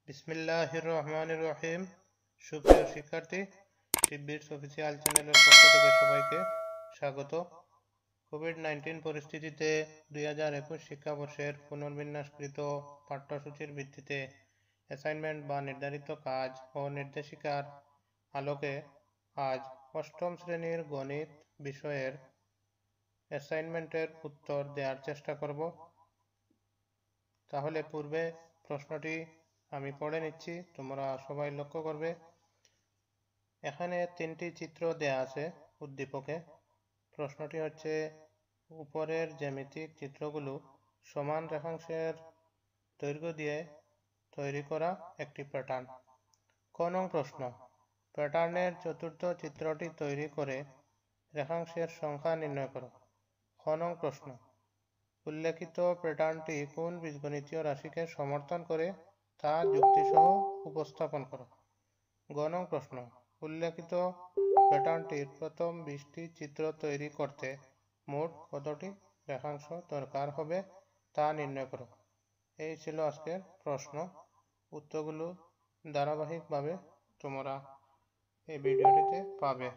বিসমিল্লাহির রহমানির রহিম। সুপ্রিয় শিক্ষার্থী, শিব্বিরস অফিসিয়াল চ্যানেলের পক্ষ থেকে সবাইকে স্বাগত। কোভিড-19 পরিস্থিতিতে 2021 শিক্ষাবর্ষের পুনর্বিন্যাসকৃত পাঠ্যসূচির ভিত্তিতে অ্যাসাইনমেন্ট বা নির্ধারিত কাজ ও নির্দেশিকার আলোকে আজ অষ্টম শ্রেণীর গণিত বিষয়ের অ্যাসাইনমেন্টের উত্তর দেওয়ার চেষ্টা করব। তাহলে পূর্বে প্রশ্নটি আমি পড়ে নিচ্ছি, তোমরা সবাই লক্ষ্য করবে। এখানে 3টি চিত্র দেয়া আছে উদ্দীপকে। প্রশ্নটি হচ্ছে, উপরের জ্যামিতিক চিত্রগুলো সমান রেখাংশের দৈর্ঘ্য দিয়ে তৈরি করা একটি প্যাটার্ন। ক নং প্রশ্ন, প্যাটার্নের চতুর্থ চিত্রটি তৈরি করে রেখাংশের সংখ্যা নির্ণয় করো। খ নং প্রশ্ন, উল্লেখিত প্যাটার্নটি কোন বীজগণিতীয় রাশিকে সমর্থন করে তা যুক্তিসহ উপস্থাপন করো। গ নং প্রশ্ন, উল্লেখিত প্যাটার্নটির প্রথম 20টি চিত্র তৈরি করতে মোট কতটি রেখাংশ দরকার হবে তা নির্ণয় করো। এই ছিল আজকের প্রশ্ন। উত্তরগুলো ধারাবাহিকভাবে তোমরা এই ভিডিওটিতে পাবে।